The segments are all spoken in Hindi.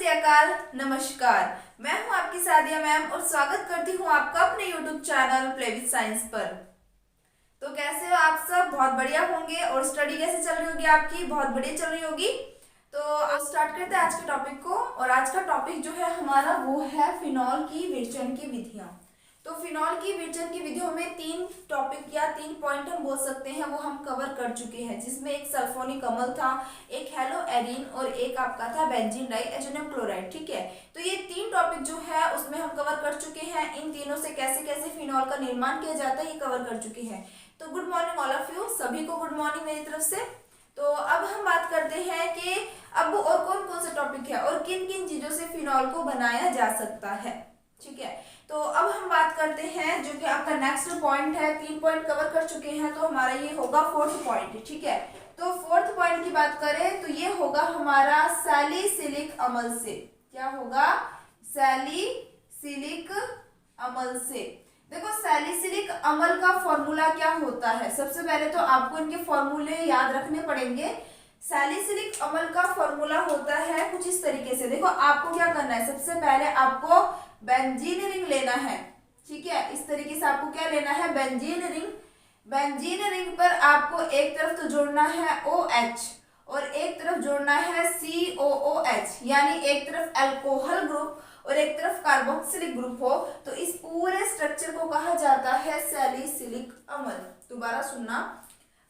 अकाल, नमस्कार। मैं हूं आपकी सादिया मैम और स्वागत करती हूं आपका अपने YouTube channel play with science पर। तो कैसे हो आप सब? बहुत बढ़िया होंगे। और स्टडी कैसे चल रही होगी आपकी? बहुत बढ़िया चल रही होगी। तो अब स्टार्ट करते हैं आज के टॉपिक को। और आज का टॉपिक जो है हमारा वो है फिनॉल की विरचन की विधियां। तो फिनॉल की विरचन की विधियों में 3 टॉपिक या 3 पॉइंट हम बोल सकते हैं, वो हम कवर कर चुके हैं, जिसमें एक सल्फोनिक अम्ल था, एक हेलो एरिन और एक आपका था बेंजीन डाइएजोनियम क्लोराइड। ठीक है, तो ये 3 टॉपिक जो है उसमें हम कवर कर चुके हैं। इन तीनों से कैसे कैसे फिनॉल का निर्माण किया जाता है ये कवर कर चुके हैं। तो good morning all of you, सभी को गुड मॉर्निंग मेरी तरफ से। तो अब हम बात करते हैं कि अब और कौन कौन से टॉपिक है और किन किन चीजों से फिनॉल को बनाया जा सकता है। ठीक है, तो अब हम बात करते हैं जो कि आपका नेक्स्ट पॉइंट है। 3 पॉइंट कवर कर चुके हैं, तो हमारा ये होगा 4th पॉइंट। ठीक है, तो 4th पॉइंट की बात करें तो ये होगा हमारा सैलिसिलिक अम्ल से। क्या होगा? सैलिसिलिक अम्ल से। देखो सैलिसिलिक अम्ल का फॉर्मूला क्या होता है, सबसे पहले तो आपको इनके फॉर्मूले याद रखने पड़ेंगे। सैलिसिलिक अम्ल का फॉर्मूला होता है कुछ इस तरीके से। देखो आपको क्या करना है, सबसे पहले आपको बेंजीन रिंग लेना है। ठीक है, इस तरीके से आपको क्या लेना है, बेंजीन रिंग। बेंजीन रिंग पर आपको एक तरफ तो जोड़ना है OH और एक तरफ जोड़ना है COOH, यानी एक तरफ अल्कोहल ग्रुप और एक तरफ कार्बोक्सिलिक ग्रुप हो, तो इस पूरे स्ट्रक्चर को कहा जाता है सैलिसिलिक अम्ल। दोबारा सुनना,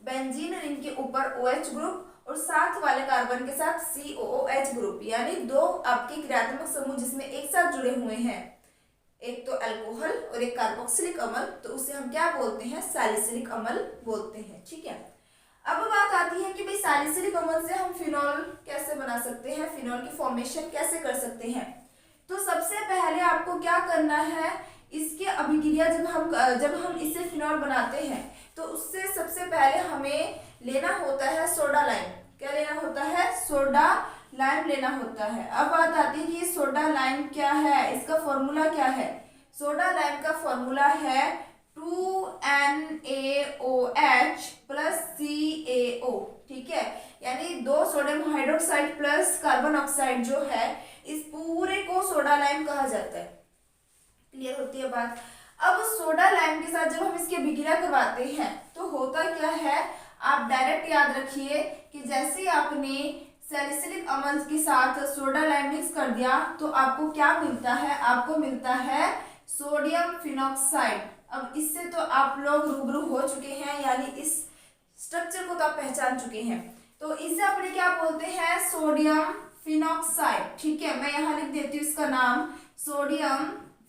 बेंजीन रिंग के ऊपर OH ग्रुप और साथ वाले कार्बन के साथ COOH ग्रुप, यानी 2 आपके क्रियात्मक समूह जिसमें एक साथ जुड़े हुए हैं, एक तो अल्कोहल और एक कार्बोक्सिलिक अम्ल, तो उसे हम क्या बोलते हैं, सैलिसिलिक अम्ल बोलते हैं। ठीक है, अब बात आती है कि भाई सैलिसिलिक अम्ल से हम फिनॉल कैसे बना सकते हैं, फिनॉल की फॉर्मेशन कैसे कर सकते हैं। तो सबसे पहले आपको क्या करना है, इसके अभिक्रिया जब हम इससे फिनॉल बनाते हैं तो उससे सबसे पहले हमें लेना होता है सोडा लाइम। क्या लेना होता है? सोडा लाइम लेना होता है। अब बात आती है कि ये सोडा लाइम क्या है, इसका फॉर्मूला क्या है। सोडा लाइम का फॉर्मूला है 2NaOH प्लस CaO। ठीक है, यानी 2 sodium hydroxide plus carbon oxide जो है, इस पूरे को सोडा लाइम कहा जाता है। क्लियर होती है बात? अब सोडा लाइम के साथ जब हम इसकी अभिक्रिया करवाते हैं तो होता क्या है, आप डायरेक्ट याद रखिए कि जैसे आपने सैलिसिलिक अम्ल के साथ सोडा लाइम मिक्स कर दिया तो आपको क्या मिलता है, आपको मिलता है सोडियम फिनॉक्साइड। अब इससे तो आप लोग रूबरू हो चुके हैं, यानी इस स्ट्रक्चर को तो आप पहचान चुके हैं। तो इसे अपने क्या बोलते हैं, सोडियम फिनॉक्साइड। ठीक है, मैं यहाँ लिख देती हूँ इसका नाम, सोडियम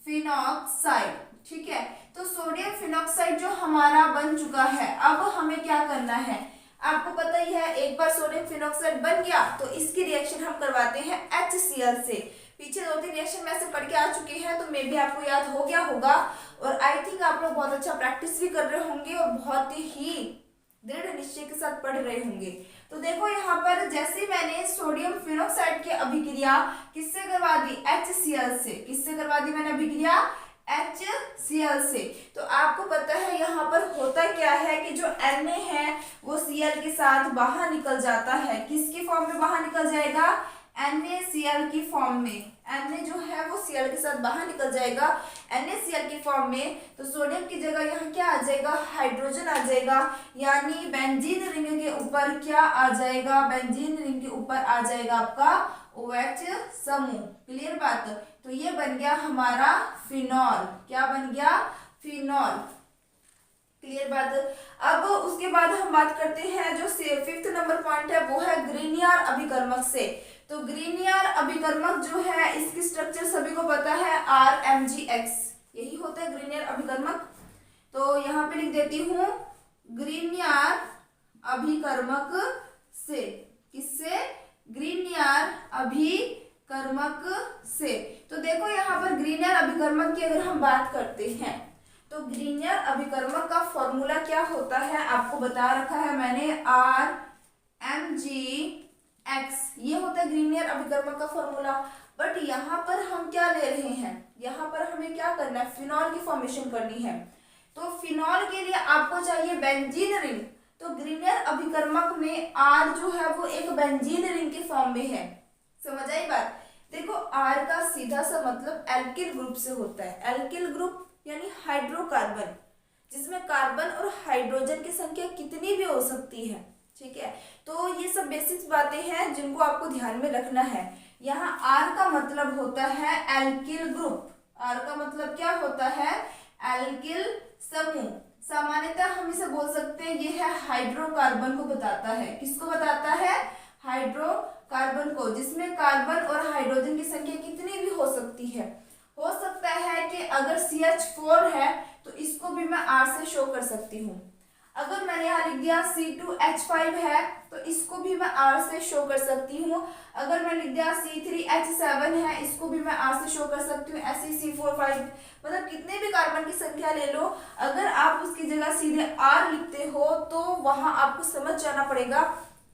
फिनॉक्साइड। ठीक है, तो सोडियम फिनॉक्साइड जो हमारा बन चुका है, अब हमें क्या करना है, आपको पता ही है, एक बार सोडियम फिनॉक्साइड बन गया तो इसकी रिएक्शन हम करवाते हैं HCl से। पीछे 2-3 रिएक्शन में से पढ़ के आ चुके हैं, तो मे भी आपको याद हो गया होगा। और आई थिंक आप लोग बहुत अच्छा प्रैक्टिस भी कर रहे होंगे और बहुत ही दृढ़ निश्चय के साथ पढ़ रहे होंगे। तो देखो यहाँ पर जैसे मैंने सोडियम फिनॉक्साइड की अभिक्रिया किससे करवा दी, HCl से। किससे करवा दी मैंने अभिक्रिया? HCl से। तो आपको पता है यहाँ पर होता क्या है कि जो Na है वो Cl के साथ बाहर निकल जाता है। किसकी फॉर्म में बाहर निकल जाएगा? NaCl की फॉर्म में। Na जो है वो Cl के साथ बाहर निकल जाएगा NaCl की फॉर्म में। तो सोडियम की जगह यहाँ क्या आ जाएगा, हाइड्रोजन आ जाएगा, यानी बेंजीन रिंग के ऊपर क्या आ जाएगा, बेंजीन रिंग के ऊपर आ जाएगा आपका OH समूह। क्लियर बात? तो ये बन गया हमारा फिनॉल। क्या बन गया? फिनॉल। क्लियर बात? अब उसके बाद हम बात करते हैं जो 5th नंबर पॉइंट है, वो है ग्रीनियर अभिकर्मक से। तो ग्रीनियर अभिकर्मक जो है, इसकी स्ट्रक्चर सभी को पता है, RMgX, यही होता है ग्रीनियर अभिकर्मक। तो यहाँ पे लिख देती हूँ ग्रीनियर अभिकर्मक से। किससे? ग्रीनियर अभिकर्मक से। तो देखो यहाँ पर ग्रीनियर अभिकर्मक की अगर हम बात करते हैं तो ग्रीनियर अभिकर्मक का फॉर्मूला क्या होता है, आपको बता रखा है मैंने, RMgX, ये होता है ग्रीनियर अभिकर्मक का फॉर्मूला। बट यहाँ पर हम क्या ले रहे हैं, यहाँ पर हमें क्या करना है, फिनॉल की फॉर्मेशन करनी है। तो फिनॉल के लिए आपको चाहिए बेंजीन रिंग। तो ग्रीनियर अभिकर्मक में R जो है वो एक बेंजीन रिंग के फॉर्म में है। समझ आई बात? देखो आर का सीधा सा मतलब एल्किल ग्रुप से होता है। एल्किल ग्रुप यानी हाइड्रोकार्बन, जिसमें कार्बन और हाइड्रोजन की संख्या कितनी भी हो सकती है। ठीक है, तो ये सब बेसिक्स बातें हैं जिनको आपको ध्यान में रखना है। यहाँ आर का मतलब होता है एल्किल ग्रुप। आर का मतलब क्या होता है? एल्किल समूह। सामान्यतः हम इसे बोल सकते हैं ये है हाइड्रोकार्बन को बताता है। किसको बताता है? हाइड्रोकार्बन को, जिसमें कार्बन और हाइड्रोजन की संख्या कितनी भी हो सकती है। हो सकता है कि अगर CH4 है तो इसको भी मैं R से शो कर सकती हूँ। अगर मैंने यहाँ लिख दिया C2H5 है तो इसको भी मैं R से शो कर सकती हूँ। अगर मैं लिख दिया C3H7 है, इसको भी मैं R से शो कर सकती हूँ। ऐसे C4 5, मतलब कितने भी कार्बन की संख्या ले लो, अगर आप उसकी जगह सीधे R लिखते हो तो वहां आपको समझ जाना पड़ेगा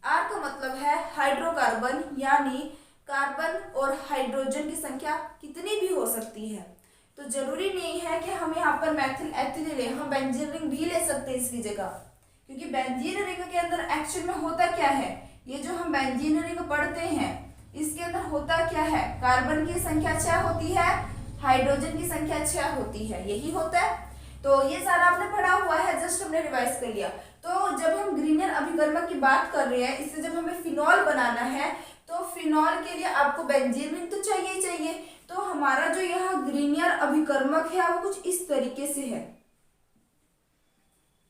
R का मतलब है हाइड्रोकार्बन, यानी कार्बन और हाइड्रोजन की संख्या कितनी भी हो सकती है। तो जरूरी नहीं है कि हम यहाँ पर मैथिल एथिल ले, हम बेंजीन रिंग भी ले सकते हैं इसकी जगह, क्योंकि बेंजीन रिंग के अंदर एक्चुअल में होता क्या है, ये जो हम बेंजीन रिंग पढ़ते हैं इसके अंदर होता क्या है, कार्बन की संख्या 6 होती है, हाइड्रोजन की संख्या 6 होती है, यही होता है। तो ये सारा आपने पढ़ा हुआ है, जस्ट हमने रिवाइज कर लिया। तो जब हम ग्रीनियर अभिकर्मक की बात कर रहे हैं, इससे जब हमें फिनॉल बनाना है तो फिनॉल के लिए आपको बेंजीन रिंग तो चाहिए ही चाहिए। तो हमारा जो यहाँ ग्रीनियर अभिकर्मक है वो कुछ इस तरीके से है।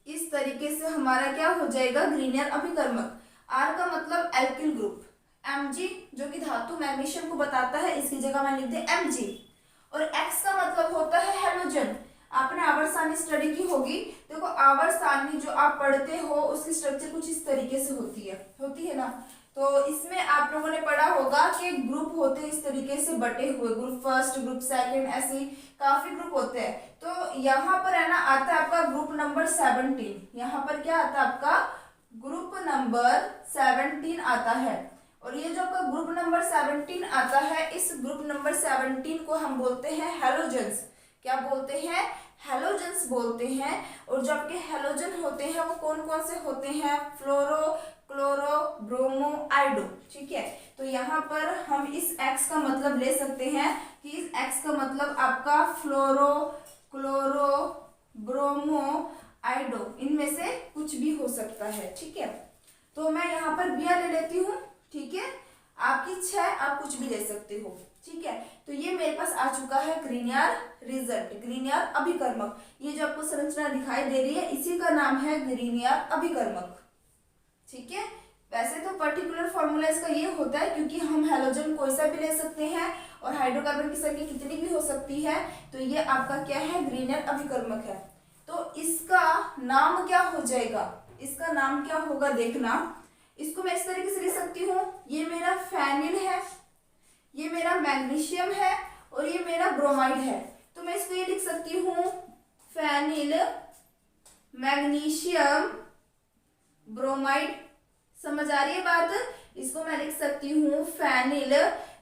इस तरीके से हमारा क्या हो जाएगा? ग्रीनियर अभिकर्मक। आर का मतलब एल्किल ग्रुप। Mg जो कि धातु मैग्नीशियम को बताता है, इसकी जगह मैं लिख दे Mg। और X का मतलब होता है हेलोजन। आपने आवर्त सारणी स्टडी की होगी। देखो आवर्त सारणी जो आप पढ़ते हो उसकी स्ट्रक्चर कुछ इस तरीके से होती है ना। तो इसमें आप लोगों ने पढ़ा होगा कि ग्रुप होते हैं इस तरीके से बटे हुए, ग्रुप फर्स्ट, ग्रुप सेकंड, ऐसे काफी ग्रुप होते हैं। तो यहाँ पर है ना आता है आपका ग्रुप नंबर 17। यहाँ पर क्या आता है आपका? ग्रुप नंबर 17 आता है। और ये जो आपका ग्रुप नंबर 17 आता है, इस ग्रुप नंबर 17 को हम बोलते हैं हेलोजेंस। क्या बोलते हैं? हेलोजेंस बोलते हैं। और जो आपके हेलोजन होते हैं वो कौन कौन से होते हैं? फ्लोरो, क्लोरो, ब्रोमो, आइडो। ठीक है, तो यहाँ पर हम इस X का मतलब ले सकते हैं कि इस X का मतलब आपका फ्लोरो, क्लोरो, ब्रोमो, आइडो, इनमें से कुछ भी हो सकता है। ठीक है, तो मैं यहाँ पर बिया ले लेती हूँ। ठीक है, आपकी इच्छा है, आप कुछ भी ले सकते हो। ठीक है, तो ये मेरे पास आ चुका है ग्रीनियर रिजल्ट, ग्रीनियर अभिकर्मक। ये जो आपको संरचना दिखाई दे रही है इसी का नाम है ग्रीनियर अभिकर्मक। ठीक है, वैसे तो पर्टिकुलर फॉर्मूला इसका ये होता है क्योंकि हम हेलोजन कोई सा भी ले सकते हैं और हाइड्रोकार्बन की संख्या कितनी भी हो सकती है। तो ये आपका क्या है? ग्रीनियर अभिकर्मक है। तो इसका नाम क्या हो जाएगा? इसका नाम क्या होगा देखना। इसको मैं इस तरीके से लिख सकती हूँ, ये मेरा फेनिल है, ये मेरा मैग्नीशियम है और ये मेरा ब्रोमाइड है। तो मैं इसको ये लिख सकती हूँ फेनिल, मैग्नीशियम, ब्रोमाइड। समझ आ रही है बात? इसको मैं लिख सकती हूँ फेनिल,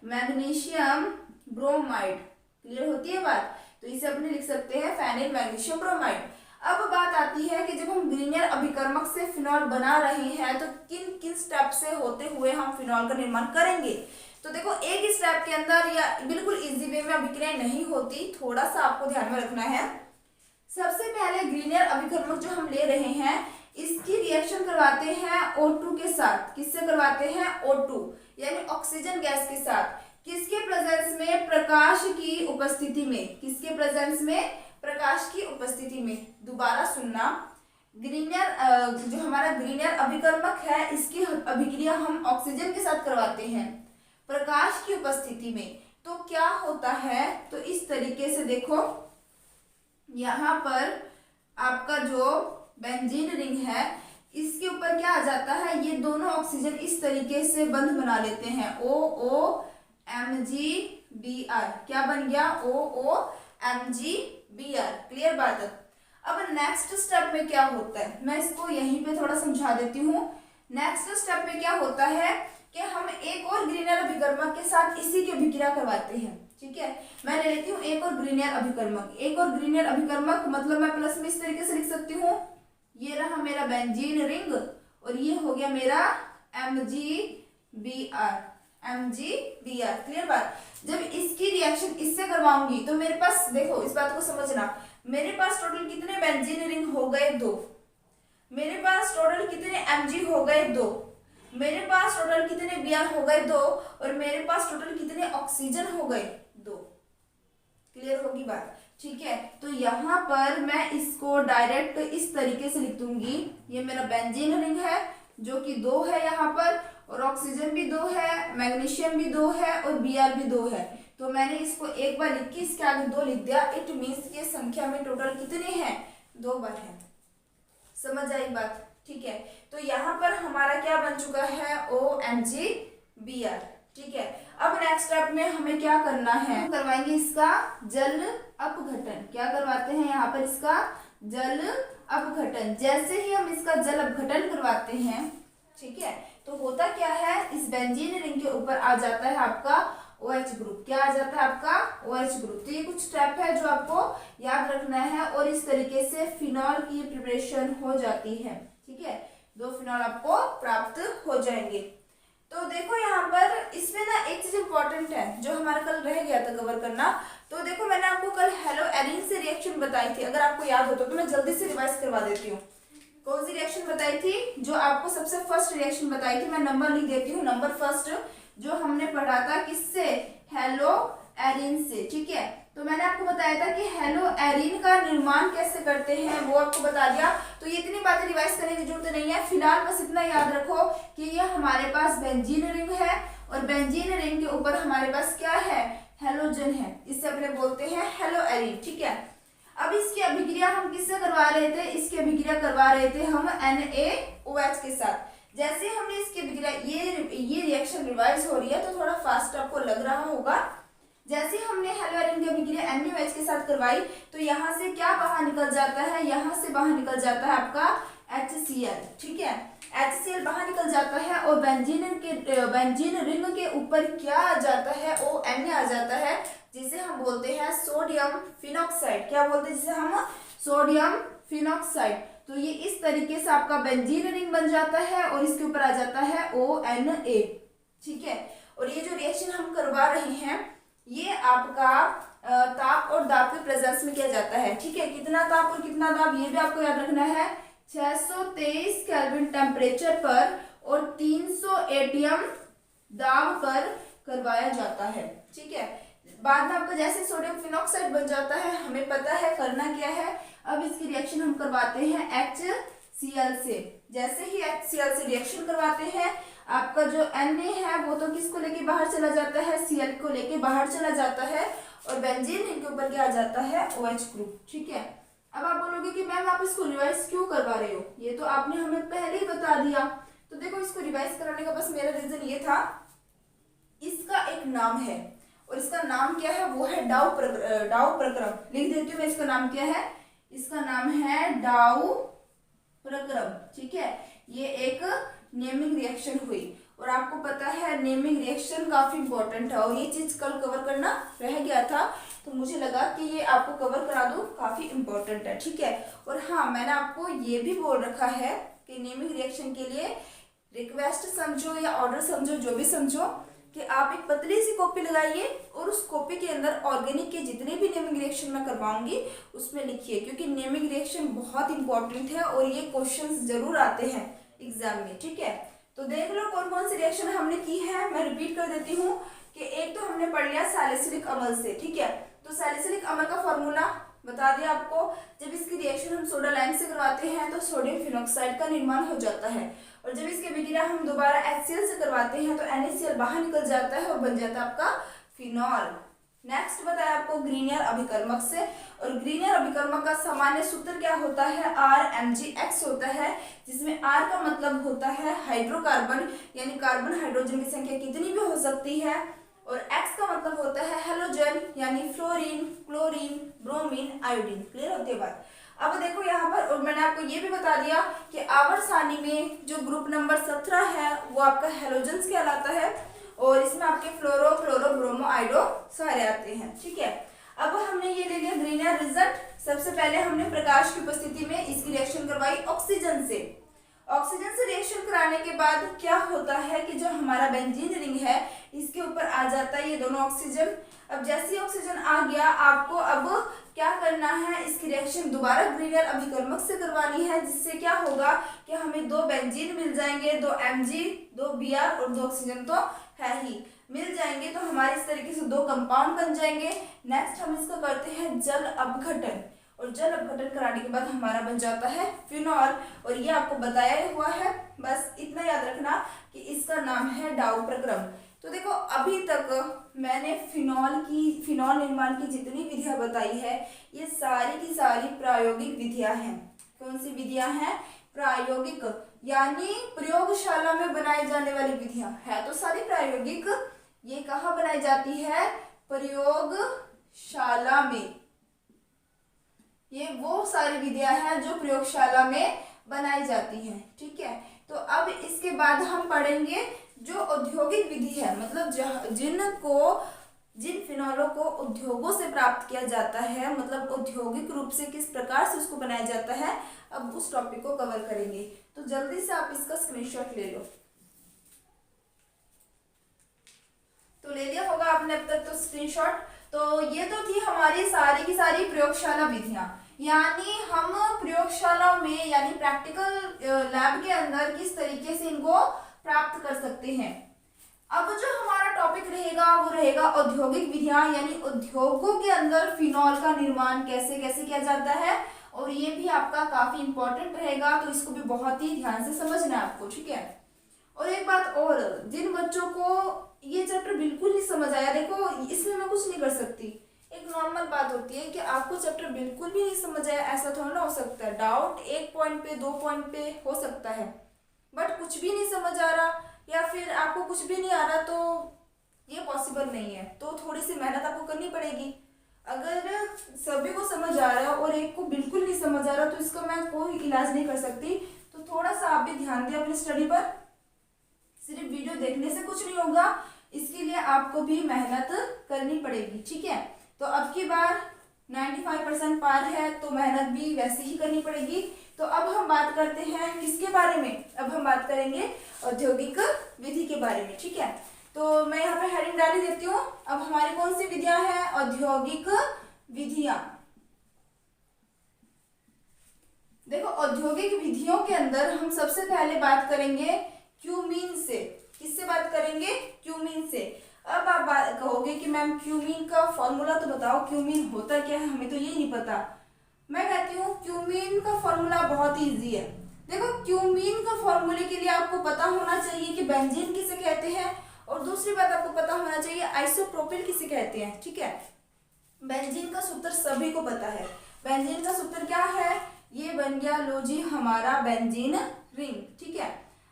मैग्नीशियम, ब्रोमाइड। क्लियर होती है बात? तो इसे अपने लिख सकते हैं फेनिल, मैग्नीशियम, ब्रोमाइड। अब बात आती है कि जब हम ग्रीनियर अभिकर्मक से फिनॉल बना रहे हैं तो किन किन स्टेप से होते हुए हम फिनॉल का निर्माण करेंगे। तो देखो एक स्टेप के अंदर या बिल्कुल इजी वे में अभिक्रिया नहीं होती, थोड़ा सा आपको ध्यान में रखना है। सबसे पहले ग्रीनियर अभिकर्मक जो हम ले रहे हैं इसकी रिएक्शन करवाते हैं O2 के साथ। किससे करवाते हैं? O2 यानी ऑक्सीजन गैस के साथ। किसके प्रेजेंस में? प्रकाश की उपस्थिति में। किसके प्रेजेंस में? प्रकाश की उपस्थिति में। दोबारा सुनना, ग्रीनियर जो हमारा ग्रीनियर अभिकर्मक है इसकी अभिक्रिया हम ऑक्सीजन के साथ करवाते हैं प्रकाश की उपस्थिति में। तो क्या होता है? तो इस तरीके से देखो, यहाँ पर आपका जो बेंजीन रिंग है इसके ऊपर क्या आ जाता है? ये दोनों ऑक्सीजन इस तरीके से बंध बना लेते हैं, OOMgBr। क्या बन गया? OOMgBr। क्लियर बात है? अब नेक्स्ट स्टेप में क्या होता है, मैं इसको यहीं पे थोड़ा समझा देती हूँ। नेक्स्ट स्टेप में क्या होता है कि हम एक और ग्रीनियर अभिकर्मक के साथ इसी की अभिक्रिया करवाते हैं। ठीक है, मैं ले लेती हूँ एक और ग्रीनियर अभिकर्मक। एक और ग्रीनियर अभिकर्मक मतलब मैं प्लस में इस तरीके से लिख सकती हूँ, ये रहा मेरा बेंजीन रिंग और ये हो गया मेरा MgBr। MgBr। क्लियर बात। जब इसकी रिएक्शन इससे करवाऊंगी तो मेरे पास देखो, इस बात को समझना, मेरे पास टोटल कितने बेंजीन रिंग हो गए? 2। मेरे पास टोटल कितने Mg हो गए? 2। मेरे पास टोटल कितने Br हो गए? 2। और मेरे पास टोटल कितने ऑक्सीजन हो गए? 2। क्लियर होगी बात? ठीक है, तो यहाँ पर मैं इसको डायरेक्ट इस तरीके से लिख दूंगी, ये मेरा बेंजीन रिंग है जो कि 2 है यहाँ पर, और ऑक्सीजन भी 2 है, मैग्नीशियम भी 2 है, और Br भी 2 है। तो मैंने इसको एक बार लिख के इसके आगे 2 लिख दिया। इट मीन्स ये संख्या में टोटल कितने हैं? 2 बार है। समझ आई बात? ठीक है, तो यहाँ पर हमारा क्या बन चुका है? OMgBr। ठीक है, अब नेक्स्ट स्टेप में हमें क्या करना है? हम करवाएंगे इसका जल अपघटन। क्या करवाते हैं यहाँ पर? इसका जल अपघटन। जैसे ही हम इसका जल अपघटन करवाते हैं, ठीक है, तो होता क्या है? इस बेंजीन रिंग के ऊपर आ जाता है आपका OH ग्रुप। क्या आ जाता है? आपका OH ग्रुप। तो ये कुछ स्टेप है जो आपको याद रखना है, और इस तरीके से फिनॉल की प्रिपरेशन हो जाती है। ठीक है, 2 फिनॉल आपको प्राप्त हो जाएंगे। तो देखो यहाँ पर इसमें ना एक चीज इंपॉर्टेंट है जो हमारा कल रह गया था कवर करना। तो देखो मैंने आपको कल हेलो एरिन से रिएक्शन बताई थी, अगर आपको याद हो तो मैं जल्दी से रिवाइज करवा देती हूँ। कौन सी रिएक्शन बताई थी? जो आपको सबसे फर्स्ट रिएक्शन बताई थी, मैं नंबर लिख देती हूँ। नंबर फर्स्ट जो हमने पढ़ा था किससे? हेलो एरिन से। ठीक है, तो मैंने आपको बताया था कि हेलो एरिन का निर्माण कैसे करते हैं, वो आपको बता दिया। तो ये इतनी बातें रिवाइज करने की जरूरत नहीं है। फिलहाल बस इतना याद रखो कि ये हमारे पास बेंजीन रिंग है, और बेंजीन रिंग के ऊपर हमारे पास क्या है? हेलोजन है। इसे अपने बोलते हैं हेलो एरिन। ठीक है, अब इसकी अभिक्रिया हम किससे करवा रहे थे? इसकी अभिक्रिया करवा रहे थे हम NaOH के साथ। जैसे हमने इसकी अभिक्रिया, ये रिएक्शन रिवाइज हो रही है तो थोड़ा फास्ट आपको लग रहा होगा। जैसे हमने हेलो एरिन की अभिक्रिया NaOH के साथ करवाई तो यहाँ से क्या बाहर निकल जाता है? यहाँ से बाहर निकल जाता है आपका HCl। ठीक है, HCl बाहर निकल जाता है, और बेंजीन रिंग के ऊपर क्या आ जाता है? Na आ जाता है, जिसे हम बोलते हैं सोडियम फिनॉक्साइड। क्या बोलते हैं? जिसे हम सोडियम फिनॉक्साइड। तो ये इस तरीके से आपका बेंजीन रिंग बन जाता है, और इसके ऊपर आ जाता है ONA। ठीक है, और ये जो रिएक्शन हम करवा रहे हैं ये आपका ताप और दाब के प्रेजेंस में किया जाता है। ठीक है, कितना ताप और कितना दाब ये भी आपको याद रखना है। 623 केल्विन टेम्परेचर पर और 300 ATM दाब पर करवाया जाता है। ठीक है, बाद में आपका जैसे सोडियम फिनॉक्साइड बन जाता है, हमें पता है करना क्या है। अब इसकी रिएक्शन हम करवाते हैं HCl से। जैसे ही HCl से रिएक्शन करवाते हैं, आपका जो Na है वो तो किसको लेके बाहर चला जाता है? Cl को लेके बाहर चला जाता है, और बेंजीन रिंग के ऊपर क्या आ जाता है? OH group. ठीक है, अब आप बोलोगे कि मैम आप इसको रिवाइज क्यों करवा रहे हो? ये तो आपने हमें पहले ही बता दिया। तो देखो, इसको रिवाइज कराने का बस मेरा रीजन ये था, इसका एक नाम है, और इसका नाम क्या है? वो है डाउ प्रक्रम। लिख देती हूँ मैं, इसका नाम क्या है? इसका नाम है डाउ प्रक्रम। ठीक है, ये एक नेमिंग रिएक्शन हुई, और आपको पता है नेमिंग रिएक्शन काफी इंपॉर्टेंट है, और ये चीज कल कवर करना रह गया था, तो मुझे लगा कि ये आपको कवर करा दूं, काफी इंपॉर्टेंट है। ठीक है, और हाँ, मैंने आपको ये भी बोल रखा है कि नेमिंग रिएक्शन के लिए रिक्वेस्ट समझो या ऑर्डर समझो, जो भी समझो, कि आप एक पतली सी कॉपी लगाइए, और उस कॉपी के अंदर ऑर्गेनिक के जितने भी नेमिंग रिएक्शन मैं करवाऊंगी उसमें लिखिए, क्योंकि नेमिंग रिएक्शन बहुत इंपॉर्टेंट है, और ये क्वेश्चंस जरूर आते हैं एग्जाम में। ठीक है, तो देख लो कौन कौन सी रिएक्शन हमने की है। मैं रिपीट कर देती हूँ कि एक तो हमने पढ़ लिया सैलिसिलिक अम्ल से। ठीक है, तो सैलिसिलिक अम्ल का फॉर्मूला बता दिया आपको। जब इसकी रिएक्शन हम सोडा लाइम से करवाते हैं तो सोडियम फिनॉक्साइड का निर्माण हो जाता है, और जब इसके अभिक्रिया हम दोबारा HCl से करवाते हैं तो NaCl बाहर निकल जाता है और बन जाता है आपका फिनॉल। नेक्स्ट बताया आपको ग्रीनियर अभिकर्मक से, और ग्रीनियर अभिकर्मक का सामान्य सूत्र क्या होता है? RMgX होता है, जिसमें R का मतलब होता है हाइड्रोकार्बन, यानी कार्बन हाइड्रोजन की संख्या कितनी भी हो सकती है, और X का मतलब होता है हेलोजन, यानी fluorine, chlorine, bromine, iodine. Clear होती है बात? अब देखो यहाँ पर, और मैंने आपको ये भी बता दिया कि आवर्त सारणी में जो ग्रुप नंबर 17 है वो आपका हेलोजन्स कहलाता है, और इसमें आपके फ्लोरो, क्लोरो, ब्रोमो, आयोडो सारे आते हैं। ठीक है, अब हमने ये ले लिया ग्रीनियर रिजल्ट। सबसे पहले हमने प्रकाश की उपस्थिति में इसकी रिएक्शन करवाई ऑक्सीजन से, ऑक्सीजन से रिएक्शन कराने के बाद क्या होता है कि जो हमारा बेंजीन रिंग है इसके ऊपर आ जाता है ये दोनों ऑक्सीजन। अब जैसे ही ऑक्सीजन आ गया, आपको अब क्या करना है, इसकी रिएक्शन दोबारा ग्रीनर अभिकर्मक से करवानी है, जिससे क्या होगा कि हमें दो बेंजीन मिल जाएंगे, दो Mg, दो Br और दो ऑक्सीजन तो है ही मिल जाएंगे। तो हमारे इस तरीके से दो कंपाउंड बन जाएंगे। नेक्स्ट हम इसका करते हैं जल अपघटन, और जल अपघटन कराने के बाद हमारा बन जाता है फिनॉल। और ये आपको बताया हुआ है, बस इतना याद रखना कि इसका नाम है डाउ प्रक्रम। तो देखो अभी तक मैंने फिनॉल निर्माण की जितनी विधियां बताई है ये सारी की सारी प्रायोगिक विधियां हैं। कौन सी विधियां हैं? प्रायोगिक, यानी प्रयोगशाला में बनाई जाने वाली विधियां है तो सारी प्रायोगिक। ये कहाँ बनाई जाती है? प्रयोगशाला में। ये वो सारी विधियां हैं जो प्रयोगशाला में बनाई जाती हैं, ठीक है। तो अब इसके बाद हम पढ़ेंगे जो औद्योगिक विधि है, मतलब जिन फिनॉलों को उद्योगों से प्राप्त किया जाता है, मतलब औद्योगिक रूप से किस प्रकार से उसको बनाया जाता है, अब उस टॉपिक को कवर करेंगे। तो जल्दी से आप इसका स्क्रीनशॉट ले लो। तो ले लिया होगा आपने अब तक तो स्क्रीनशॉट। तो ये तो थी हमारी सारी की सारी प्रयोगशाला विधियां, यानी हम प्रयोगशाला में यानी प्रैक्टिकल लैब के अंदर किस तरीके से इनको प्राप्त कर सकते हैं। अब जो हमारा टॉपिक रहेगा वो रहेगा औद्योगिक विधियां, यानी उद्योगों के अंदर फिनॉल का निर्माण कैसे कैसे किया जाता है, और ये भी आपका काफी इंपॉर्टेंट रहेगा, तो इसको भी बहुत ही ध्यान से समझना है आपको, ठीक है। और एक बात और, जिन बच्चों को ये चैप्टर बिल्कुल नहीं समझ आया, देखो इसमें मैं कुछ नहीं कर सकती, एक नॉर्मल बात होती है कि आपको चैप्टर बिल्कुल भी नहीं समझ आया, ऐसा थोड़ा ना हो सकता है। डाउट एक पॉइंट पे 2 पॉइंट पे हो सकता है, बट कुछ भी नहीं समझ आ रहा या फिर आपको कुछ भी नहीं आ रहा तो ये पॉसिबल नहीं है। तो थोड़ी सी मेहनत आपको करनी पड़ेगी। अगर सभी को समझ आ रहा है और एक को बिल्कुल नहीं समझ आ रहा तो इसका मैं कोई इलाज नहीं कर सकती। तो थोड़ा सा आप भी ध्यान दें अपनी स्टडी पर। सिर्फ वीडियो देखने से कुछ नहीं होगा, इसके लिए आपको भी मेहनत करनी पड़ेगी, ठीक है। तो अब की बार 95% पार है तो मेहनत भी वैसे ही करनी पड़ेगी। तो अब हम बात करते हैं किसके बारे में? अब हम बात करेंगे औद्योगिक विधि के बारे में, ठीक है। तो मैं यहाँ पे हेडिंग डाल देती हूँ। अब हमारी कौन सी विधियां हैं? औद्योगिक विधियां। देखो औद्योगिक विधियों के अंदर हम सबसे पहले बात करेंगे क्यूमीन से। किससे बात करेंगे? क्यूमीन से। अब आप बात कहोगे कि मैम क्यूमीन का फॉर्मूला तो बताओ, क्यूमीन होता क्या है, हमें तो ये नहीं पता। मैं कहती हूँ क्यूमीन का फॉर्मूला बहुत ही इजी है। देखो क्यूमीन का फॉर्मूले के लिए आपको पता होना चाहिए कि बेंजीन किसे कहते हैं, और दूसरी बात आपको पता होना चाहिए आइसोप्रोपिल किसे कहते हैं, ठीक है। बेंजीन का सूत्र सभी को पता है। बेंजीन का सूत्र क्या है? ये बन गया लो जी हमारा बेंजीन रिंग, ठीक है।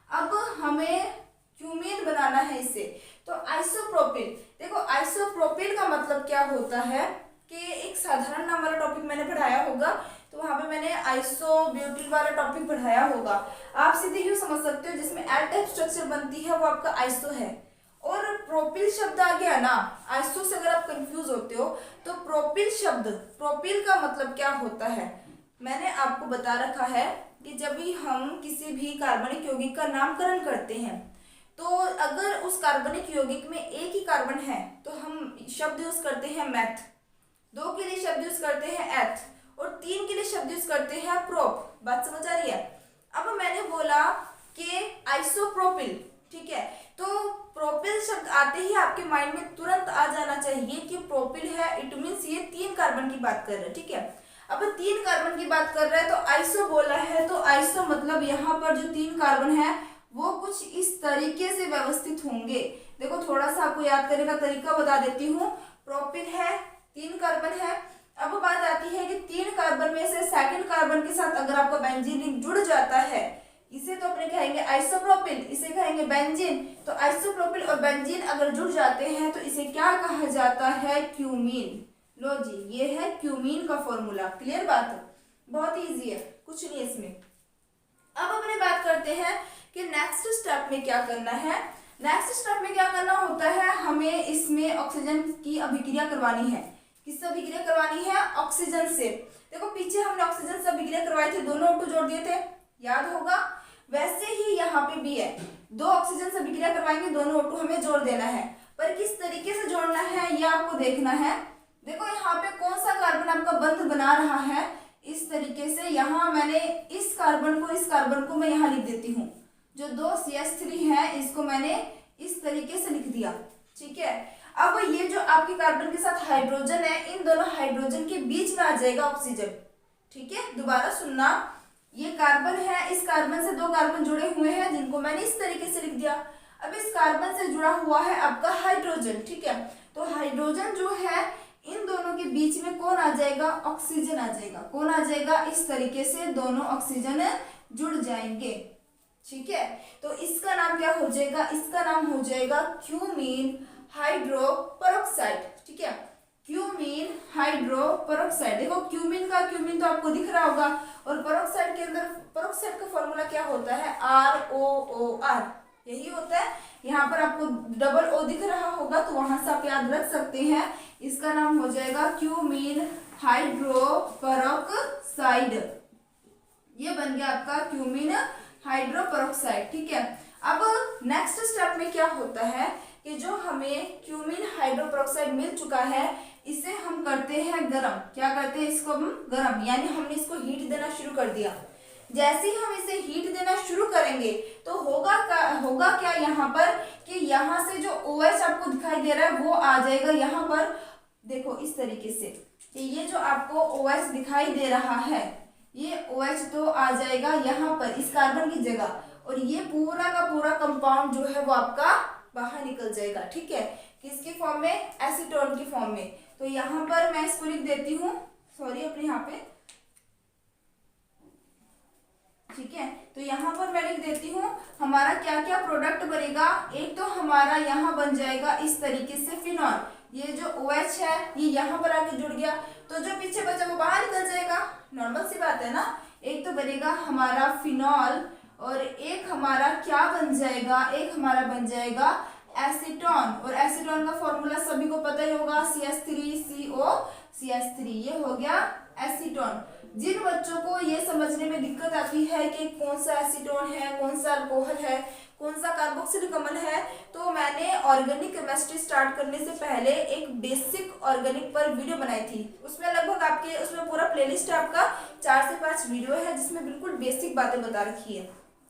अब हमें क्यूमीन बनाना है इससे, तो आइसोप्रोपिल। देखो आइसोप्रोपिल का मतलब क्या होता है कि एक साधारण नाम वाला टॉपिक मैंने पढ़ाया होगा, तो वहां पे मैंने आइसोब्यूटिल वाला टॉपिक पढ़ाया होगा। आप सीधे यूं समझ सकते हो जिसमें एल टाइप स्ट्रक्चर बनती है वो आपका आइसो है, और प्रोपिल शब्द आ गया ना, आइसो से अगर आप कंफ्यूज होते हो तो प्रोपिल शब्द, प्रोपिल का मतलब क्या होता है मैंने आपको बता रखा है कि जब भी हम किसी भी कार्बनिक यौगिक का नामकरण करते हैं तो अगर उस कार्बनिक यौगिक में एक ही कार्बन है तो हम शब्द यूज करते हैं मैथ, 2 के लिए शब्द यूज करते हैं एथ, और 3 के लिए शब्द यूज करते हैं प्रोप। बात समझ आ रही है? अब मैंने बोला कि आइसोप्रोपिल, ठीक है, तो प्रोपिल शब्द आते ही आपके माइंड में तुरंत आ जाना चाहिए कि प्रोपिल है, इट मीन्स ये 3 कार्बन की बात कर रहे हैं, ठीक है। अब 3 कार्बन की बात कर रहे हैं तो आइसो बोला है, तो आइसो मतलब यहाँ पर जो 3 कार्बन है वो कुछ इस तरीके से व्यवस्थित होंगे। देखो थोड़ा सा आपको याद करने का तरीका बता देती हूँ। प्रोपिल है, 3 कार्बन है। अब बात आती है कि 3 कार्बन में से सेकंड कार्बन के साथ अगर आपका बेंजीन रिंग जुड़ जाता है, इसे तो अपने कहेंगे आइसोप्रोपिल, इसे कहेंगे बेंजीन। तो आइसोप्रोपिल और बेंजीन अगर जुड़ जाते हैं तो इसे क्या कहा जाता है? क्यूमीन। लो जी ये है क्यूमीन का फॉर्मूला। क्लियर बात? बहुत इजी है, कुछ नहीं इसमें। अब अपने बात करते हैं कि नेक्स्ट स्टेप में क्या करना है। नेक्स्ट स्टेप में क्या करना होता है, हमें इसमें ऑक्सीजन की अभिक्रिया करवानी है। किससे अभिक्रिया करवानी है? ऑक्सीजन से। देखो पीछे हमने ऑक्सीजन से अभिक्रिया करवाई थी, दोनों O2 जोड़ दिए थे, याद होगा। वैसे ही यहाँ पे भी है, 2 ऑक्सीजन से अभिक्रिया करवाएंगे, दोनों O2 हमें जोड़ देना है, पर किस तरीके से जोड़ना है ये आपको देखना है। देखो यहाँ पे कौन सा कार्बन आपका बंध बना रहा है, इस तरीके से यहाँ मैंने इस कार्बन को मैं यहाँ लिख देती हूँ, जो 2 CH3 है इसको मैंने इस तरीके से लिख दिया, ठीक है। अब ये जो आपके कार्बन के साथ हाइड्रोजन है, इन दोनों हाइड्रोजन के बीच में आ जाएगा ऑक्सीजन, ठीक है। दोबारा सुनना, ये कार्बन है, इस कार्बन से 2 कार्बन जुड़े हुए हैं जिनको मैंने इस तरीके से लिख दिया। अब इस कार्बन से जुड़ा हुआ है आपका हाइड्रोजन, ठीक है। तो हाइड्रोजन जो है इन दोनों के बीच में कौन आ जाएगा, ऑक्सीजन आ जाएगा। कौन आ जाएगा, इस तरीके से दोनों ऑक्सीजन जुड़ जाएंगे, ठीक है। तो इसका नाम क्या हो जाएगा, इसका नाम हो जाएगा क्यूमीन हाइड्रोपेरोक्साइड, ठीक है। Cumene hydroperoxide. देखो क्यूमीन तो आपको दिख रहा होगा, और पेरोक्साइड के अंदर पेरोक्साइड का फॉर्मूला क्या होता है, ROOR, यही होता है। यहाँ पर आपको डबल O दिख रहा होगा, तो वहां से आप याद रख सकते हैं, इसका नाम हो जाएगा क्यूमीन हाइड्रोपेरोक्साइड। ये बन गया आपका क्यूमीन हाइड्रोपेरोक्साइड, ठीक है। अब नेक्स्ट स्टेप में क्या होता है कि जो हमें क्यूमीन हाइड्रोपेरोक्साइड मिल चुका है, इसे हम करते हैं गरम। क्या करते हैं, इसको हम गरम, यानी हमने इसको हीट देना शुरू कर दिया। जैसे ही हम इसे हीट देना शुरू करेंगे तो होगा क्या यहाँ पर कि यहाँ से जो OH आपको दिखाई दे रहा है वो आ जाएगा यहाँ पर, देखो इस तरीके से कि ये जो आपको OH दिखाई दे रहा है, ये OH तो आ जाएगा यहाँ पर इस कार्बन की जगह, और ये पूरा का पूरा कंपाउंड जो है वो आपका बाहर निकल जाएगा, ठीक है। किसके फॉर्म में, एसीटोन की फॉर्म में। तो यहाँ पर मैं इसको लिख देती हूँ, सॉरी अपने यहाँ पे, ठीक है। तो यहाँ पर मैं लिख देती हूँ हमारा क्या क्या प्रोडक्ट बनेगा। एक तो हमारा यहाँ बन जाएगा इस तरीके से फिनॉल, ये जो OH है ये यहाँ पर आके जुड़ गया, तो जो पीछे बचा वो बाहर निकल जाएगा, नॉर्मल सी बात है ना। एक तो बनेगा हमारा फिनॉल, और एक हमारा क्या बन जाएगा, एक हमारा बन जाएगा एसीटोन, और एसीटोन का फॉर्मूला सभी को पता ही होगा, CH3COCH3, ये हो गया एसीटोन। जिन बच्चों को ये समझने में दिक्कत आती है कि कौन सा एसीटोन है, कौन सा अल्कोहल है, कौन सा कार्बोक्सिलिक अम्ल है, तो मैंने ऑर्गेनिक केमिस्ट्री स्टार्ट करने से पहले एक बेसिक ऑर्गेनिक पर वीडियो बनाई थी। उसमें लगभग आपके उसमें पूरा प्लेलिस्ट आपका 4 से 5 वीडियो है जिसमें बिल्कुल बेसिक बातें बता रखी है,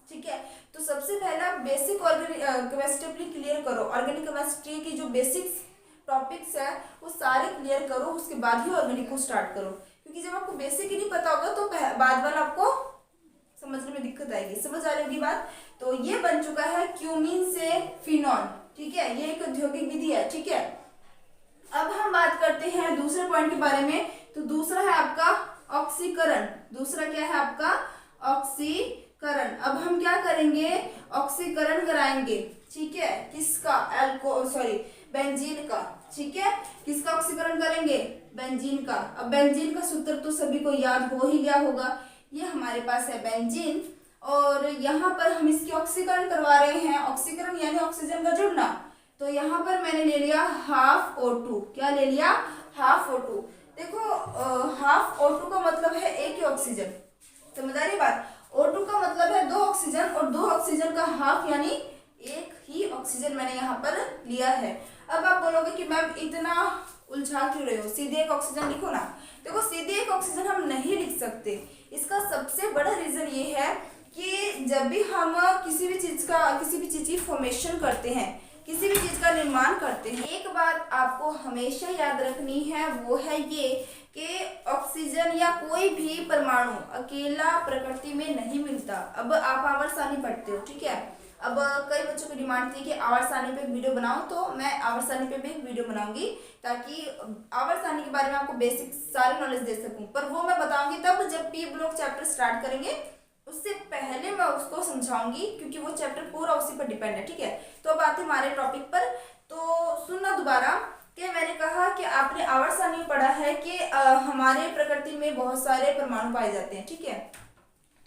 ठीक है। तो सबसे पहला बेसिक ऑर्गेनिक केमिस्ट्री अपनी क्लियर करो, ऑर्गेनिक केमिस्ट्री की जो बेसिक्स टॉपिक्स है वो सारे क्लियर करो, उसके बाद ही ऑर्गेनिक को स्टार्ट करो, क्योंकि जब आपको बेसिक ही नहीं पता होगा तो बाद वाला आपको समझने में दिक्कत आएगी। समझ आ रही होगी बात। तो ये बन चुका है क्यूमीन से फिनॉल, ठीक है, ये एक औद्योगिक विधि है, ठीक है। अब हम बात करते हैं दूसरे पॉइंट के बारे में। तो दूसरा है आपका ऑक्सीकरण। दूसरा क्या है आपका, ऑक्सीकरण। अब हम क्या करेंगे, ऑक्सीकरण कराएंगे, ठीक है, किसका, बेंजीन का, ठीक है। किसका ऑक्सीकरण करेंगे, बेंजीन का। अब बेंजीन का सूत्र तो सभी को याद हो ही गया होगा, ये हमारे पास है बेंजीन, और यहाँ पर हम इसकी ऑक्सीकरण करवा रहे हैं। ऑक्सीकरण यानी ऑक्सीजन का जुड़ना। तो यहाँ पर मैंने ले लिया हाफ O2। क्या ले लिया, हाफ O2। देखो हाफ O2 का मतलब है एक ही ऑक्सीजन, समझ आ रही बात। O2 का मतलब है 2 ऑक्सीजन, और 2 ऑक्सीजन का हाफ यानी एक ही ऑक्सीजन मैंने यहाँ पर लिया है। अब आप बोलोगे कि मैम इतना उलझा क्यों रहे हो, सीधे एक ऑक्सीजन लिखो ना। देखो सीधे एक ऑक्सीजन हम नहीं लिख सकते, इसका सबसे बड़ा रीजन ये है कि जब भी हम किसी भी चीज की फॉर्मेशन करते हैं, किसी भी चीज का निर्माण करते हैं, एक बात आपको हमेशा याद रखनी है, वो है ये कि ऑक्सीजन या कोई भी परमाणु अकेला प्रकृति में नहीं मिलता। अब आप आवर्त सारणी पढ़ते हो, ठीक है। अब कई बच्चों की डिमांड थी कि आवर्त सारणी पे एक वीडियो बनाओ, तो मैं आवर्त सारणी पे भी एक वीडियो बनाऊंगी ताकि आवर्त सारणी के बारे में आपको बेसिक सारी नॉलेज दे सकूं। पर वो मैं बताऊंगी तब जब पी ब्लॉक चैप्टर स्टार्ट करेंगे, उससे पहले मैं उसको समझाऊंगी, क्योंकि वो चैप्टर पूरा उसी पर डिपेंड है, ठीक है। तो अब आते हमारे टॉपिक पर। तो सुनना दोबारा कि मैंने कहा कि आपने आवर्त सारणी में पढ़ा है कि हमारे प्रकृति में बहुत सारे परमाणु पाए जाते हैं, ठीक है।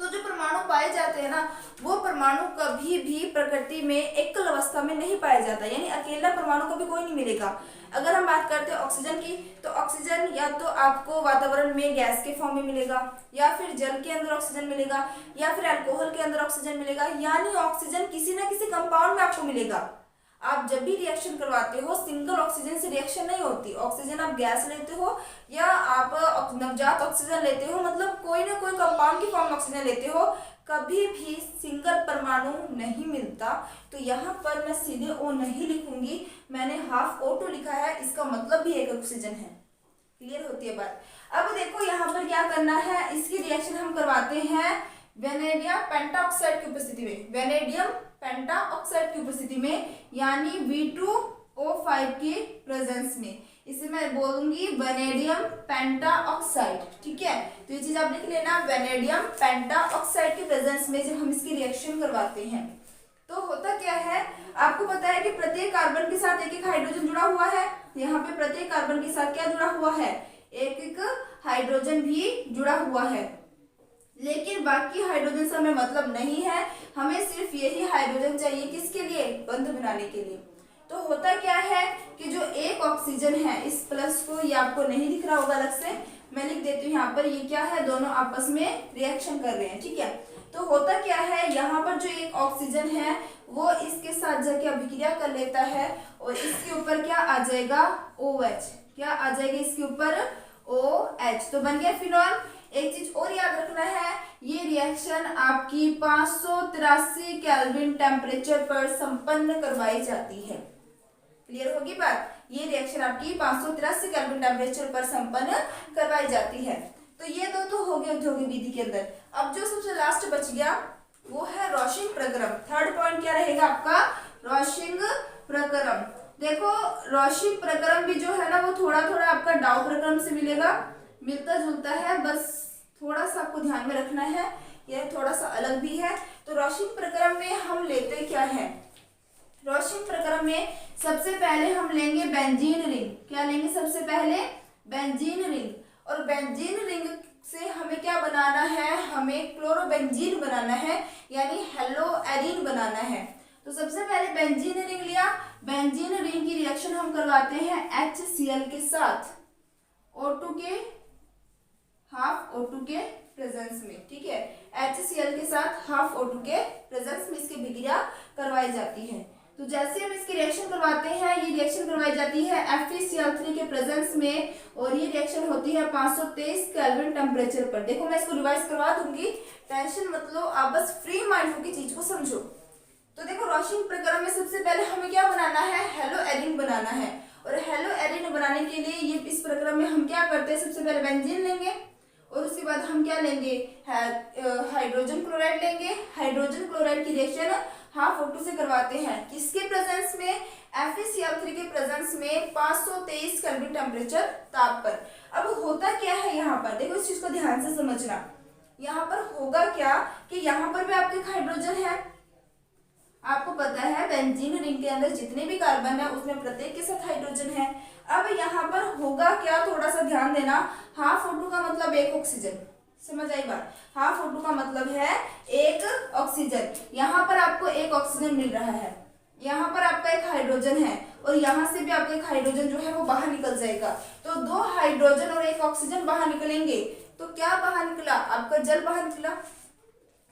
तो जो परमाणु पाए जाते हैं ना, वो परमाणु कभी भी प्रकृति में एकल अवस्था में नहीं पाया जाता, यानी अकेला परमाणु कभी कोई नहीं मिलेगा। अगर हम बात करते हैं ऑक्सीजन की, तो ऑक्सीजन या तो आपको वातावरण में गैस के फॉर्म में मिलेगा, या फिर जल के अंदर ऑक्सीजन मिलेगा, या फिर अल्कोहल के अंदर ऑक्सीजन मिलेगा, यानी ऑक्सीजन किसी ना किसी कंपाउंड में आपको मिलेगा। आप जब भी रिएक्शन करवाते हो, सिंगल ऑक्सीजन से रिएक्शन नहीं होती। ऑक्सीजन आप गैस लेते हो या आप नवजात ऑक्सीजन लेते हो, मतलब कोई ना कोई कंपाउंड की फॉर्म में ऑक्सीजन लेते हो, कभी भी सिंगल परमाणु नहीं मिलता। तो यहाँ पर मैं सीधे O नहीं लिखूंगी, मैंने हाफ O2 लिखा है, इसका मतलब भी एक ऑक्सीजन है। क्लियर होती है बात। अब देखो यहाँ पर क्या करना है, इसकी रिएक्शन हम करवाते हैं वेनेडियम पेंटाऑक्साइड की उपस्थिति में, वेनेडियम पेंटाऑक्साइड की उपस्थिति में, यानी V2O5 के प्रेजेंस में। इसे मैं बोलूंगी वेनेडियम पेंटाऑक्साइड, ठीक है। तो ये चीज आप लिख लेना, वेनेडियम पेंटाऑक्साइड के प्रेजेंस में जब हम इसकी रिएक्शन करवाते हैं तो होता क्या है, आपको पता है कि प्रत्येक कार्बन के साथ एक एक हाइड्रोजन जुड़ा हुआ है। यहाँ पे प्रत्येक कार्बन के साथ क्या जुड़ा हुआ है, एक एक हाइड्रोजन भी जुड़ा हुआ है, लेकिन बाकी हाइड्रोजन से हमें मतलब नहीं है, हमें सिर्फ यही हाइड्रोजन चाहिए, किसके लिए, बंध बनाने के लिए। तो होता क्या है कि जो एक ऑक्सीजन है, इस प्लस को, ये आपको नहीं दिख रहा होगा अलग से, मैं लिख देती हूँ यहाँ पर, ये क्या है, दोनों आपस में रिएक्शन कर रहे हैं, ठीक है। तो होता क्या है, यहाँ पर जो एक ऑक्सीजन है वो इसके साथ जाके अभिक्रिया कर लेता है और इसके ऊपर क्या आ जाएगा, OH, क्या आ जाएगा इसके ऊपर, OH, तो बन गया फिनॉल। एक चीज और याद रखना है, ये रिएक्शन आपकी 583 केल्विन टेम्परेचर पर संपन्न करवाई जाती है। क्लियर होगी बात, ये रिएक्शन आपकी 583 केल्विन टेम्परेचर पर संपन्न करवाई जाती है। तो ये दो तो हो गए औद्योगिक विधि के अंदर। अब जो सबसे लास्ट बच गया वो है रॉशिंग प्रक्रम। थर्ड पॉइंट क्या रहेगा आपका, रॉशिंग प्रक्रम। देखो रॉशिंग प्रक्रम भी जो है ना, वो थोड़ा थोड़ा आपका डाउ प्रक्रम से मिलेगा, मिलता जुलता है, बस थोड़ा सा आपको ध्यान में रखना है, यह थोड़ा सा अलग भी है। तो रॉशिंग प्रक्रम में हम लेते क्या है, रॉशिंग प्रक्रम में सबसे पहले हम लेंगे बेंजीन रिंग। क्या लेंगे सबसे पहले, बेंजीन रिंग। और बेंजीन रिंग से हमें क्या बनाना है, हमें क्लोरोबेंजीन बनाना है, यानी हेलोएरिन बनाना है। तो सबसे पहले बेंजीन रिंग लिया, बेंजीन रिंग की रिएक्शन हम करवाते हैं HCl के साथ, O2 के हाफ O2 के प्रेजेंस में, ठीक है। HCl के साथ हाफ O2 के प्रेजेंस में इसकी अभिक्रिया करवाई जाती है। तो जैसे हम इसकी रिएक्शन करवाते हैं, ये रिएक्शन करवाई जाती है FeCl3 के प्रेजेंस में, और ये रिएक्शन होती है 523 केल्विन टेम्परेचर पर। देखो मैं इसको रिवाइज करवा दूंगी, टेंशन मत लो, आप बस फ्री माइंड होकर चीज को समझो। तो देखो रॉशिंग प्रक्रम में सबसे पहले हमें क्या बनाना है, हेलोएरिन बनाना है। और हेलोएरिन बनाने के लिए ये इस प्रक्रम में हम क्या करते हैं, सबसे पहले बेंजीन लेंगे और उसके बाद हम क्या लेंगे, हाइड्रोजन क्लोराइड लेंगे। हाइड्रोजन क्लोराइड की रिएक्शन हाफ O2 से करवाते हैं, किसके प्रेजेंस में, FeCl3 के प्रेजेंस में 523 केल्विन टेम्परेचर ताप पर। अब होता क्या है यहाँ पर, देखो इस चीज को ध्यान से समझना। यहाँ पर होगा क्या कि यहाँ पर भी आपके हाइड्रोजन है, आपको पता है बेंजीन रिंग के अंदर जितने भी कार्बन है उसमें प्रत्येक के साथ हाइड्रोजन है। अब यहाँ पर होगा क्या, थोड़ा सा ध्यान देना, हाफ O2 का मतलब एक ऑक्सीजन, समझ आई बात, हाफ O2 का मतलब है एक ऑक्सीजन। यहाँ पर आपको एक ऑक्सीजन मिल रहा है, यहाँ पर आपका एक हाइड्रोजन है, और यहाँ से भी आपका एक हाइड्रोजन जो है वो बाहर निकल जाएगा। तो दो हाइड्रोजन और एक ऑक्सीजन बाहर निकलेंगे, तो क्या बाहर निकला, आपका जल बाहर निकला।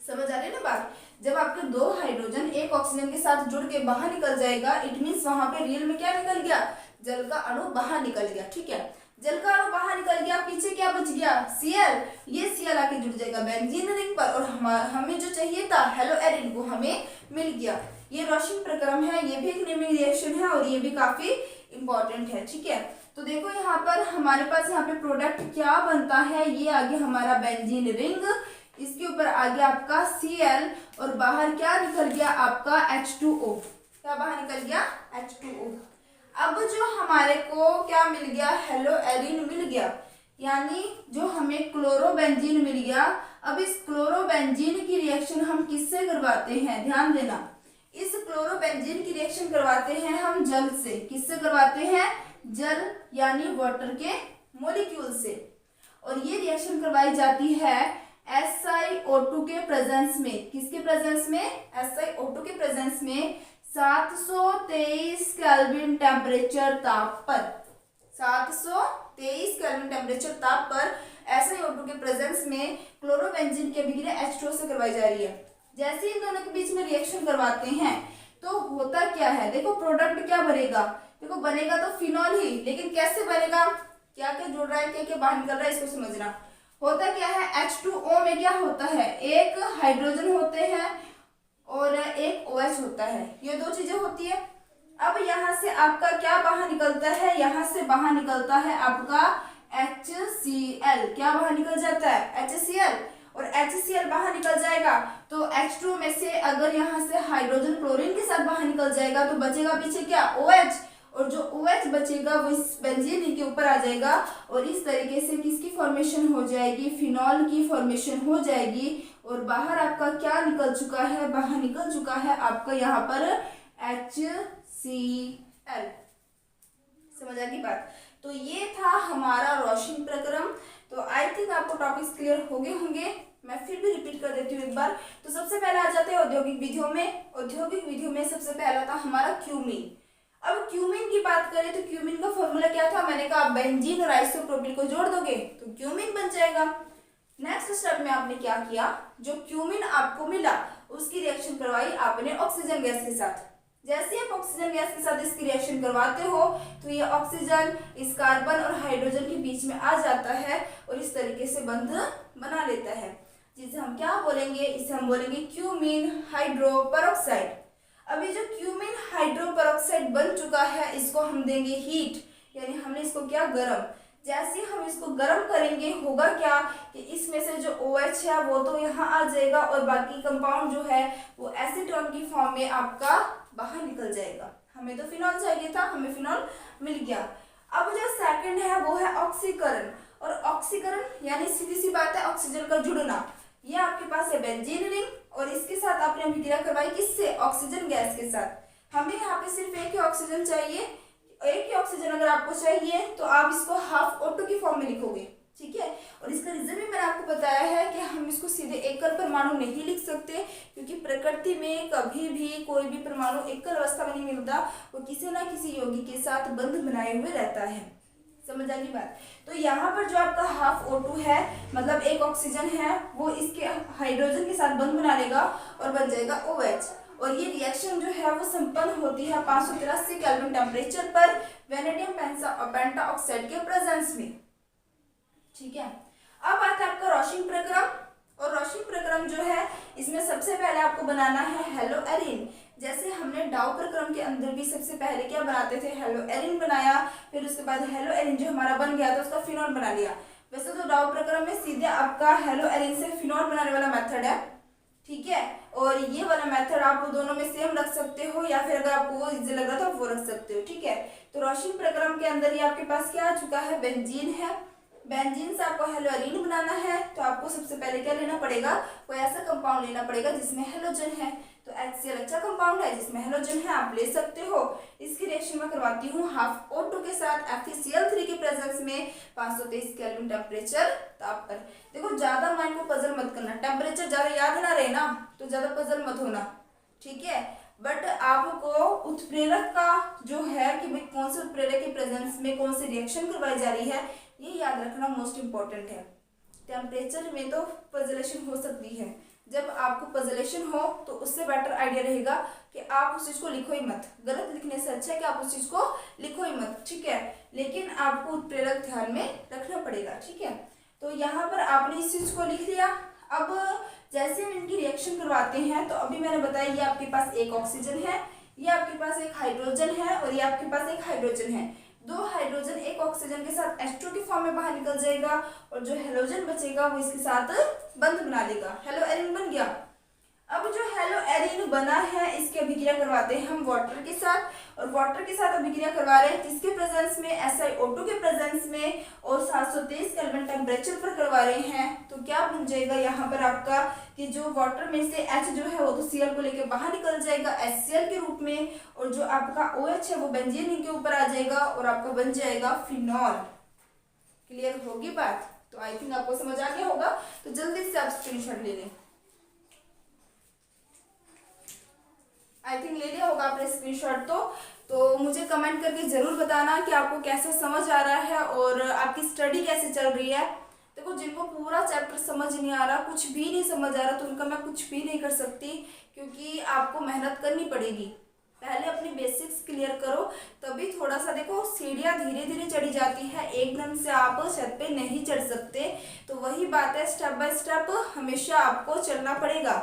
समझ आ रही है ना बात, जब आपके दो हाइड्रोजन एक ऑक्सीजन के साथ जुड़ के बाहर निकल जाएगा, इट मीन्स वहां पे रियल में क्या निकल गया, जल का अणु बाहर निकल गया, ठीक है। जल का अणु बाहर निकल गया, पीछे क्या बच गया, Cl। ये Cl आके जुड़ जाएगा बेंजीन रिंग पर, और हमें जो चाहिए था हेलोएरिन वो हमें मिल गया। ये रॉशिंग प्रक्रम है, ये भी एक नेमिंग रिएक्शन है और ये भी काफी इंपॉर्टेंट है, ठीक है। तो देखो यहाँ पर हमारे पास यहाँ पे प्रोडक्ट क्या बनता है, ये आगे हमारा बेंजीन रिंग, इसके ऊपर आ गया आपका Cl, और बाहर क्या निकल गया आपका H2O। क्या बाहर निकल गया, H2O। अब जो हमारे को क्या मिल गया, हेलोएरिन मिल गया, यानी जो हमें क्लोरोबेंजीन मिल गया। अब इस क्लोरोबेंजीन की रिएक्शन हम किससे करवाते हैं, ध्यान देना, इस क्लोरोबेंजीन की रिएक्शन करवाते हैं हम जल से। किससे करवाते हैं, जल यानी वाटर के मॉलिक्यूल से। और ये रिएक्शन करवाई जाती है SiO2 के प्रेजेंस में, किसके प्रेजेंस में, SiO2 के प्रेजेंस में 723 केल्विन टेम्परेचर ताप पर, 723 केल्विन टेम्परेचर ताप पर SiO2 के प्रेजेंस में क्लोरोबेंजीन की अभिक्रिया H2O से करवाई जा रही है। जैसे इन दोनों के बीच में रिएक्शन करवाते हैं तो होता क्या है, देखो प्रोडक्ट क्या बनेगा, देखो बनेगा तो फिनॉल ही, लेकिन कैसे बनेगा, क्या क्या जुड़ रहा है, क्या क्या बाहर निकल रहा है, इसको समझना। होता क्या है, H2O में क्या होता है, एक हाइड्रोजन होते हैं और एक OH होता है, ये दो चीजें होती है। अब यहाँ से आपका क्या बाहर निकलता है, यहाँ से बाहर निकलता है आपका HCl, क्या बाहर निकल जाता है, HCl, और HCl बाहर निकल जाएगा तो H2 में से अगर यहाँ से हाइड्रोजन क्लोरीन के साथ बाहर निकल जाएगा तो बचेगा पीछे क्या, OH, और जो OH बचेगा वो इस बेंजीन के ऊपर आ जाएगा और इस तरीके से किसकी फॉर्मेशन हो जाएगी, फिनॉल की फॉर्मेशन हो जाएगी। और बाहर आपका क्या निकल चुका है, बाहर निकल चुका है आपका यहाँ पर HCl। समझ आ गई बात। तो ये था हमारा रोशिंग प्रक्रम। तो आई थिंक आपको टॉपिक्स क्लियर हो गए होंगे, मैं फिर भी रिपीट कर देती हूँ एक बार। तो सबसे पहले आ जाते हैं औद्योगिक विधियों में। औद्योगिक विधियों में सबसे पहला था हमारा क्यूमीन। अब क्यूमीन की बात करें तो क्यूमीन का फॉर्मूला क्या था, मैंने कहा बेंजीन और आइसोप्रोपिल को जोड़ दोगे तो क्यूमीन बन जाएगा। नेक्स्ट स्टेप में आपने क्या किया, जो क्यूमीन आपको मिला उसकी रिएक्शन करवाई आपने ऑक्सीजन गैस के साथ। जैसे आप ऑक्सीजन गैस के साथ इसकी रिएक्शन करवाते हो तो ये ऑक्सीजन इस कार्बन और हाइड्रोजन के बीच में आ जाता है और इस तरीके से बंध बना लेता है, जिसे हम क्या बोलेंगे, इसे हम बोलेंगे क्यूमीन हाइड्रोपेरोक्साइड। अभी जो क्यूमीन हाइड्रोपेरोक्साइड बन चुका है इसको हम देंगे हीट, यानी हमने इसको क्या, गर्म। जैसे हम इसको गर्म करेंगे होगा क्या कि इसमें से जो OH है वो तो यहाँ आ जाएगा और बाकी कंपाउंड जो है वो एसीटोन की फॉर्म में आपका बाहर निकल जाएगा। हमें तो फिनॉल चाहिए था, हमें फिनॉल मिल गया। अब जो सेकंड है वो है ऑक्सीकरण, और ऑक्सीकरण यानी सीधी सी बात है ऑक्सीजन का जुड़ना। ये आपके पास है बेंजीन रिंग और इसके साथ आपने अभिक्रिया करवाई किससे, ऑक्सीजन गैस के साथ। हमें यहाँ पे सिर्फ एक ही ऑक्सीजन चाहिए, एक ही ऑक्सीजन अगर आपको चाहिए तो आप इसको हाफ O2 की फॉर्म में लिखोगे, ठीक है। और इसका रीजन भी मैंने आपको बताया है कि हम इसको सीधे एकल परमाणु नहीं लिख सकते, क्योंकि प्रकृति में कभी भी कोई भी परमाणु एकल अवस्था में नहीं मिलता, वो किसी ना किसी यौगिक के साथ बंध बनाए हुए रहता है। समझ आ गई बात। तो यहाँ पर जो आपका हाफ O2 है, मतलब एक ऑक्सीजन है, वो इसके हाइड्रोजन के साथ बंध बना लेगा और बन जाएगा OH। और ये रिएक्शन जो है वो संपन्न होती है 583 केल्विन टेम्परेचर पर वेनेडियम पेंटाऑक्साइड के प्रेजेंस में, ठीक है। अब आता है आपका रोशिंग प्रक्रम, और रोशिंग प्रक्रम जो है इसमें सबसे पहले आपको बनाना है हेलोएरिन। जैसे हमने डाउ प्रक्रम के अंदर भी सबसे पहले क्या बनाते थे, हेलोएरिन बनाया, फिर उसके बाद हेलोएरिन जो हमारा बन गया तो उसका फिनॉल बना लिया। वैसे तो डाउ प्रक्रम में सीधे आपका हेलोएरिन से फिनॉल बनाने वाला मेथड है, ठीक है। और ये वाला मेथड आप दोनों में सेम रख सकते हो, या फिर अगर आपको वो इजी लग रहा था वो रख सकते हो, ठीक है। तो रोशिंग प्रक्रम के अंदर ही आपके पास क्या आ चुका है, बेंजीन है। बेंजीन से आपको हेलोएरिन बनाना है तो आपको सबसे पहले क्या लेना पड़ेगा, कोई ऐसा कंपाउंड लेना पड़ेगा जिसमें हेलोजन है। तो HCl अच्छा कंपाउंड है जिसमें हेलोजन है, आप ले सकते हो। इसकी रिएक्शन मैं करवाती हूँ हाफ O2 के साथ FeCl3 के प्रेजेंस में 523 केल्विन टेम्परेचर ताप पर। देखो ज्यादा माइंड को पजल मत करना, टेम्परेचर ज्यादा याद ना रहे ना तो ज्यादा पजल मत होना, ठीक है। बट आपको उत्प्रेरक का जो है कि भाई कौन से उत्प्रेरक के प्रेजेंस में कौन सी रिएक्शन करवाई जा रही है ये याद रखना मोस्ट इंपॉर्टेंट है। टेम्परेचर में तो पजलेशन हो सकती है, जब आपको पजलेशन हो तो उससे बेटर आइडिया रहेगा कि आप उस चीज को लिखो ही मत, गलत लिखने से अच्छा है कि आप उस चीज को लिखो ही मत, ठीक है। लेकिन आपको उत्प्रेरक ध्यान में रखना पड़ेगा, ठीक है। तो यहाँ पर आपने इस चीज को लिख लिया। अब जैसे हम इनकी रिएक्शन करवाते हैं तो अभी मैंने बताया ये आपके पास एक ऑक्सीजन है, ये आपके पास एक हाइड्रोजन है और ये आपके पास एक हाइड्रोजन है। दो हाइड्रोजन एक ऑक्सीजन के साथ H2 की फॉर्म में बाहर निकल जाएगा और जो हेलोजन बचेगा वो इसके साथ बंध बना लेगा, हेलोएरिन बन गया। अब जो हेलोएरिन बना है इसकी अभिक्रिया करवाते हैं हम वाटर के साथ, और वाटर के साथ अभिक्रिया करवा रहे हैं किसके प्रेजेंस में, SiO2 के प्रेजेंस में, और 723 केल्विन टेम्परेचर पर करवा रहे हैं। तो क्या बन जाएगा यहाँ पर आपका कि जो वाटर में से H जो है वो तो Cl को लेकर बाहर निकल जाएगा HCl के रूप में, और जो आपका OH है वो बेंजीन के ऊपर आ जाएगा और आपका बन जाएगा फिनॉल। क्लियर होगी बात। तो आई थिंक आपको समझ आ गया होगा, तो जल्दी से आप स्क्रीनशॉट ले लें। आई थिंक ले लिया होगा आपने स्क्रीनशॉट। तो मुझे कमेंट करके ज़रूर बताना कि आपको कैसा समझ आ रहा है और आपकी स्टडी कैसे चल रही है। देखो, जिनको पूरा चैप्टर समझ नहीं आ रहा, कुछ भी नहीं समझ आ रहा, तो उनका मैं कुछ भी नहीं कर सकती, क्योंकि आपको मेहनत करनी पड़ेगी। पहले अपनी बेसिक्स क्लियर करो, तभी थोड़ा सा, देखो सीढ़ियाँ धीरे धीरे चढ़ी जाती है, एकदम से आप छत पे नहीं चढ़ सकते। तो वही बात है, स्टेप बाय स्टेप हमेशा आपको चलना पड़ेगा।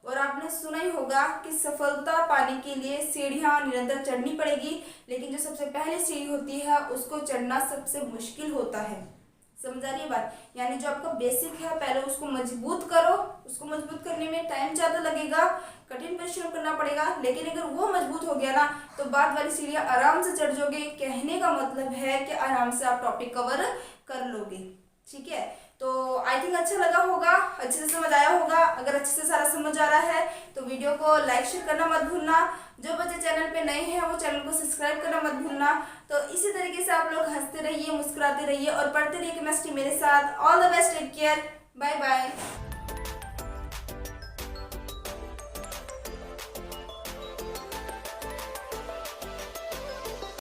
और आपने सुना ही होगा कि सफलता पाने के लिए सीढ़ियाँ निरंतर चढ़नी पड़ेगी, लेकिन जो सबसे पहले सीढ़ी होती है उसको चढ़ना सबसे मुश्किल होता है। समझ आ रही है बात? यानी जो आपका बेसिक है, पहले उसको मजबूत करो। उसको मजबूत करने में टाइम ज़्यादा लगेगा, कठिन परिश्रम करना पड़ेगा, लेकिन अगर वो मजबूत हो गया ना, तो बाद वाली सीढ़ियाँ आराम से चढ़ जाओगे। कहने का मतलब है कि आराम से आप टॉपिक कवर कर लोगे। ठीक है, तो आई थिंक अच्छा लगा होगा, अच्छे से समझ आया होगा। अगर अच्छे से सारा समझ आ रहा है तो वीडियो को लाइक शेयर करना मत भूलना। जो बच्चे चैनल पे नए हैं वो चैनल को सब्सक्राइब करना मत भूलना। तो इसी तरीके से आप लोग हंसते रहिए, मुस्कुराते रहिए और पढ़ते रहिए केमिस्ट्री मेरे साथ। All the best, take care, bye bye.